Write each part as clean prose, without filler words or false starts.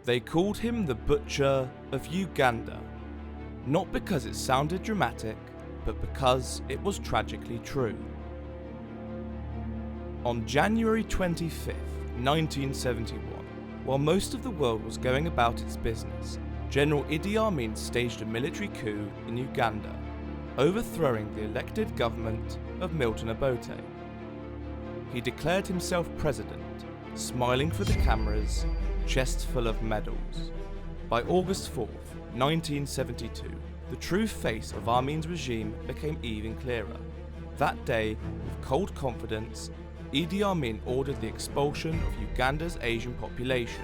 They called him the Butcher of Uganda, not because it sounded dramatic, but because it was tragically true. On January 25th, 1971, while most of the world was going about its business, General Idi Amin staged a military coup in Uganda, overthrowing the elected government of Milton Obote. He declared himself president, smiling for the cameras, chest full of medals. By August 4th, 1972, the true face of Amin's regime became even clearer. That day, with cold confidence, Idi Amin ordered the expulsion of Uganda's Asian population,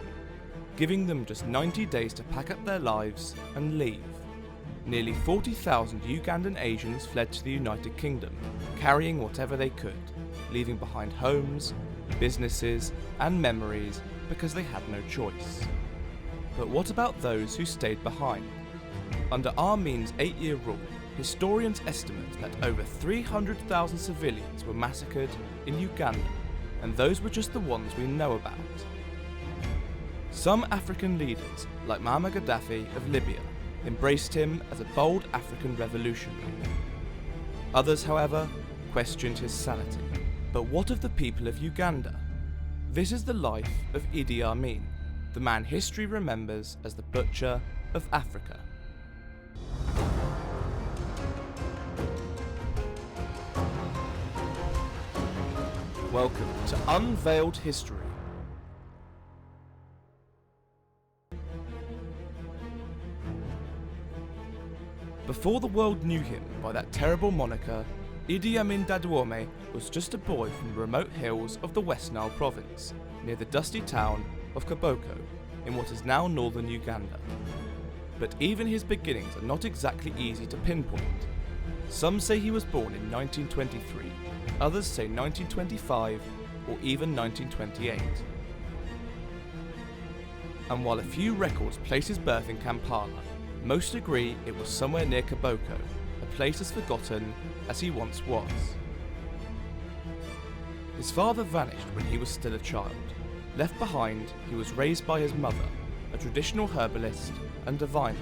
giving them just 90 days to pack up their lives and leave. Nearly 40,000 Ugandan Asians fled to the United Kingdom, carrying whatever they could, leaving behind homes, businesses, and memories because they had no choice. But what about those who stayed behind? Under Amin's 8-year rule, historians estimate that over 300,000 civilians were massacred in Uganda, and those were just the ones we know about. Some African leaders, like Muammar Gaddafi of Libya, embraced him as a bold African revolutionary. Others, however, questioned his sanity. But what of the people of Uganda? This is the life of Idi Amin, the man history remembers as the Butcher of Africa. Welcome to Unveiled History. Before the world knew him by that terrible moniker, Idi Amin Dada was just a boy from the remote hills of the West Nile province, near the dusty town of Koboko, in what is now northern Uganda. But even his beginnings are not exactly easy to pinpoint. Some say he was born in 1923, others say 1925, or even 1928. And while a few records place his birth in Kampala, most agree it was somewhere near Koboko, a place as forgotten as he once was. His father vanished when he was still a child. Left behind, he was raised by his mother, a traditional herbalist and diviner.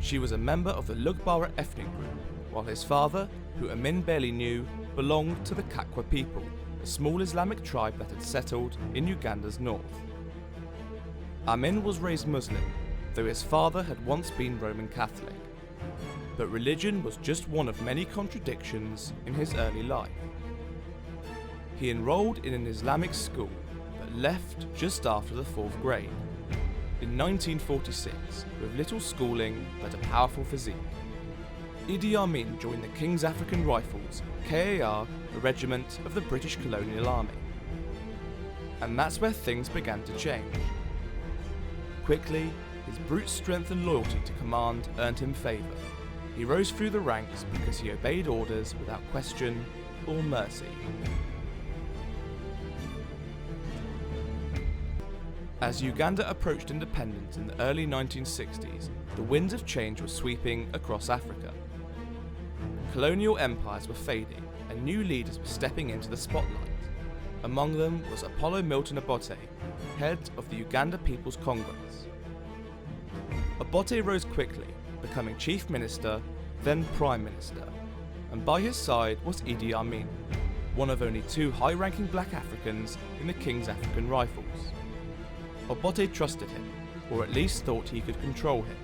She was a member of the Lugbara ethnic group, while his father, who Amin barely knew, belonged to the Kakwa people, a small Islamic tribe that had settled in Uganda's north. Amin was raised Muslim, though his father had once been Roman Catholic. But religion was just one of many contradictions in his early life. He enrolled in an Islamic school, but left just after the 4th grade. In 1946, with little schooling but a powerful physique, Idi Amin joined the King's African Rifles, KAR, a regiment of the British colonial army. And that's where things began to change. Quickly, his brute strength and loyalty to command earned him favour. He rose through the ranks because he obeyed orders without question or mercy. As Uganda approached independence in the early 1960s, the winds of change were sweeping across Africa. Colonial empires were fading, and new leaders were stepping into the spotlight. Among them was Apollo Milton Obote, head of the Uganda People's Congress. Obote rose quickly, becoming Chief Minister, then Prime Minister, and by his side was Idi Amin, one of only 2 high-ranking black Africans in the King's African Rifles. Obote trusted him, or at least thought he could control him.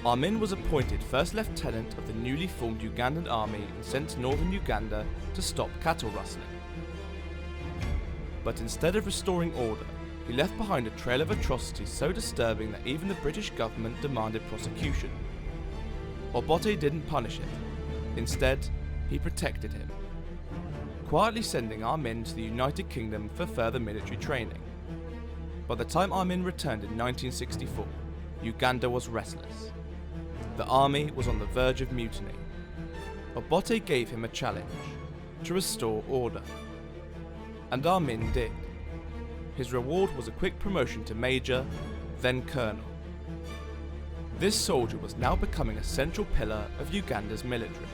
Amin was appointed First Lieutenant of the newly formed Ugandan army and sent to northern Uganda to stop cattle rustling. But instead of restoring order, he left behind a trail of atrocities so disturbing that even the British government demanded prosecution. Obote didn't punish him. Instead, he protected him, quietly sending Amin to the United Kingdom for further military training. By the time Amin returned in 1964, Uganda was restless. The army was on the verge of mutiny. Obote gave him a challenge: to restore order. And Amin did. His reward was a quick promotion to Major, then Colonel. This soldier was now becoming a central pillar of Uganda's military.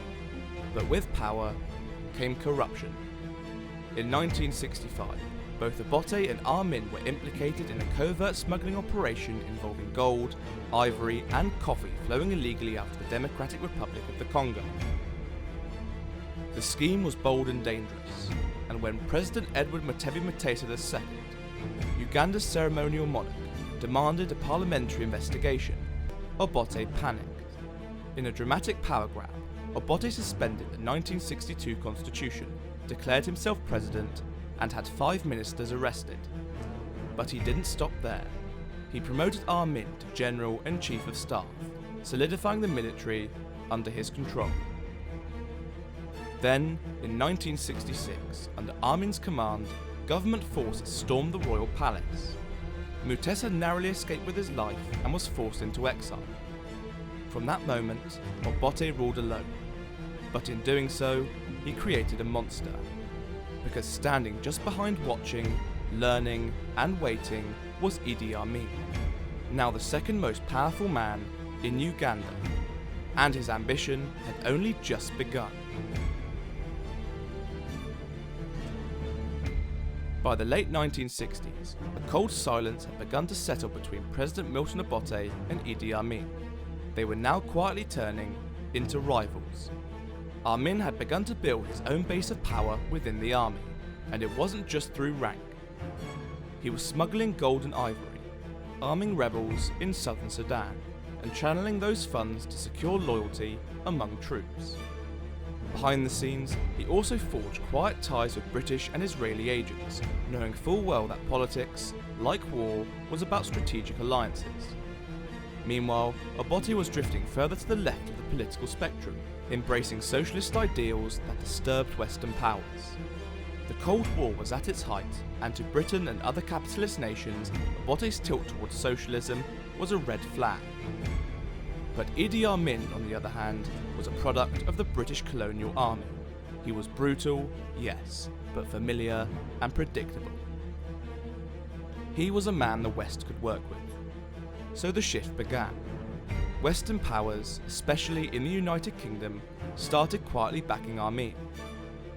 But with power came corruption. In 1965, Both Obote and Amin were implicated in a covert smuggling operation involving gold, ivory and coffee flowing illegally out of the Democratic Republic of the Congo. The scheme was bold and dangerous, and when President Edward Mutebi Mutesa II, Uganda's ceremonial monarch, demanded a parliamentary investigation, Obote panicked. In a dramatic power grab, Obote suspended the 1962 constitution, declared himself president, and had 5 ministers arrested. But he didn't stop there. He promoted Amin to General and Chief of Staff, solidifying the military under his control. Then, in 1966, under Amin's command, government forces stormed the royal palace. Mutesa narrowly escaped with his life and was forced into exile. From that moment, Obote ruled alone, but in doing so, he created a monster. Because standing just behind watching, learning and waiting was Idi Amin, now the second most powerful man in Uganda, and his ambition had only just begun. By the late 1960s, a cold silence had begun to settle between President Milton Obote and Idi Amin. They were now quietly turning into rivals. Amin had begun to build his own base of power within the army, and it wasn't just through rank. He was smuggling gold and ivory, arming rebels in southern Sudan, and channeling those funds to secure loyalty among troops. Behind the scenes, he also forged quiet ties with British and Israeli agents, knowing full well that politics, like war, was about strategic alliances. Meanwhile, Obote was drifting further to the left of the political spectrum, embracing socialist ideals that disturbed Western powers. The Cold War was at its height, and to Britain and other capitalist nations, Obote's tilt towards socialism was a red flag. But Idi Amin, on the other hand, was a product of the British colonial army. He was brutal, yes, but familiar and predictable. He was a man the West could work with. So the shift began. Western powers, especially in the United Kingdom, started quietly backing Amin.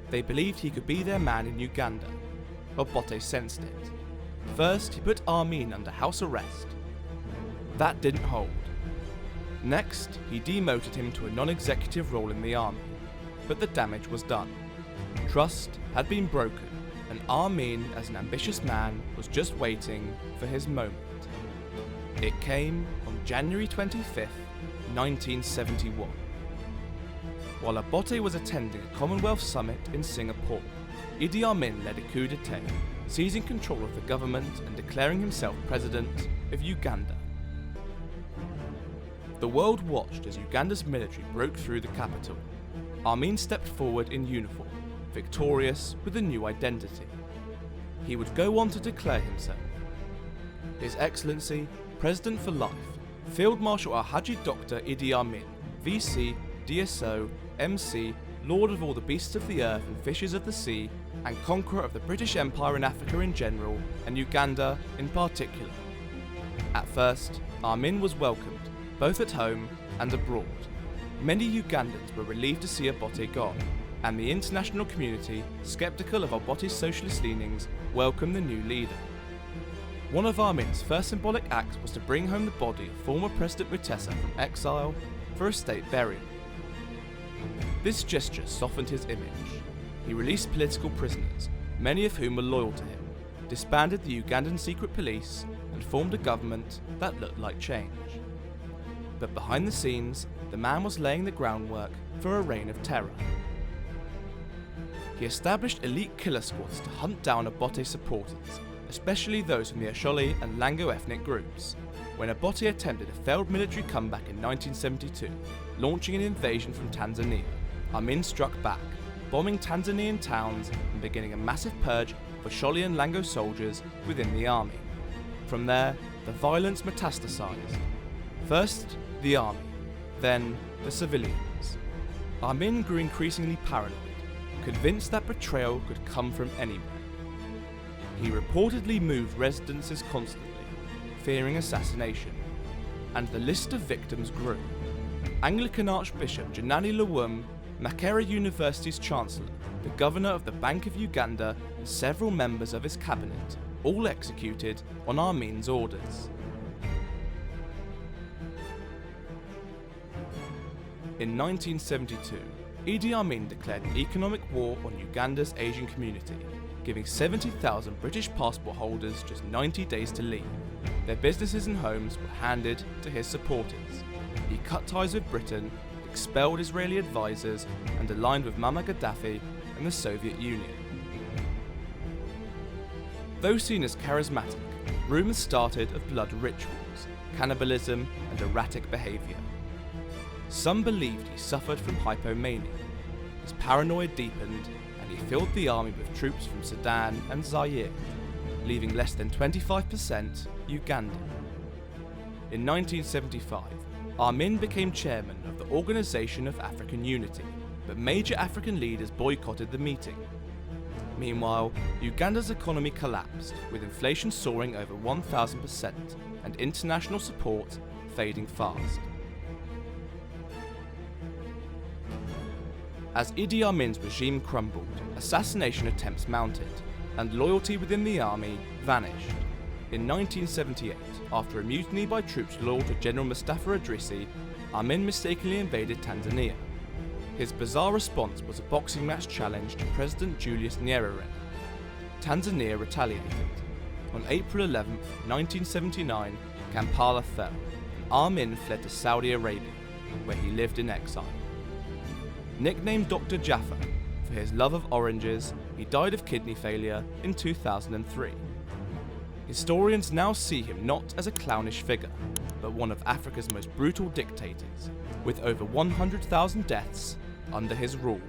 They believed he could be their man in Uganda. Obote sensed it. First, he put Amin under house arrest. That didn't hold. Next, he demoted him to a non-executive role in the army, but the damage was done. Trust had been broken, and Amin, as an ambitious man, was just waiting for his moment. It came on January 25th, 1971. While Obote was attending a Commonwealth summit in Singapore, Idi Amin led a coup d'etat, seizing control of the government and declaring himself president of Uganda. The world watched as Uganda's military broke through the capital. Amin stepped forward in uniform, victorious with a new identity. He would go on to declare himself His Excellency, President for Life, Field Marshal Alhaji Dr. Idi Amin, VC, DSO, MC, Lord of all the beasts of the earth and fishes of the sea, and Conqueror of the British Empire in Africa in general, and Uganda in particular. At first, Amin was welcomed, both at home and abroad. Many Ugandans were relieved to see Obote gone, and the international community, sceptical of Obote's socialist leanings, welcomed the new leader. One of Amin's first symbolic acts was to bring home the body of former President Mutesa from exile for a state burial. This gesture softened his image. He released political prisoners, many of whom were loyal to him, disbanded the Ugandan secret police, and formed a government that looked like change. But behind the scenes, the man was laying the groundwork for a reign of terror. He established elite killer squads to hunt down Obote supporters, especially those from the Asholi and Lango ethnic groups. When Obote attempted a failed military comeback in 1972, launching an invasion from Tanzania, Amin struck back, bombing Tanzanian towns and beginning a massive purge of Asholi and Lango soldiers within the army. From there, the violence metastasized. First, the army, then the civilians. Amin grew increasingly paranoid, convinced that betrayal could come from anywhere. He reportedly moved residences constantly, fearing assassination, and the list of victims grew. Anglican Archbishop Janani Lawum, Makerere University's Chancellor, the governor of the Bank of Uganda, and several members of his cabinet, all executed on Amin's orders. In 1972, Idi Amin declared an economic war on Uganda's Asian community, giving 70,000 British passport holders just 90 days to leave. Their businesses and homes were handed to his supporters. He cut ties with Britain, expelled Israeli advisors, and aligned with Muammar Gaddafi and the Soviet Union. Though seen as charismatic, rumours started of blood rituals, cannibalism, and erratic behaviour. Some believed he suffered from hypomania. His paranoia deepened, and he filled the army with troops from Sudan and Zaire, leaving less than 25% Ugandan. In 1975, Amin became chairman of the Organisation of African Unity, but major African leaders boycotted the meeting. Meanwhile, Uganda's economy collapsed, with inflation soaring over 1,000% and international support fading fast. As Idi Amin's regime crumbled, assassination attempts mounted, and loyalty within the army vanished. In 1978, after a mutiny by troops loyal to General Mustafa Idrisi, Amin mistakenly invaded Tanzania. His bizarre response was a boxing match challenge to President Julius Nyerere. Tanzania retaliated. On April 11, 1979, Kampala fell, and Amin fled to Saudi Arabia, where he lived in exile. Nicknamed Dr. Jaffa for his love of oranges, he died of kidney failure in 2003. Historians now see him not as a clownish figure, but one of Africa's most brutal dictators, with over 100,000 deaths under his rule.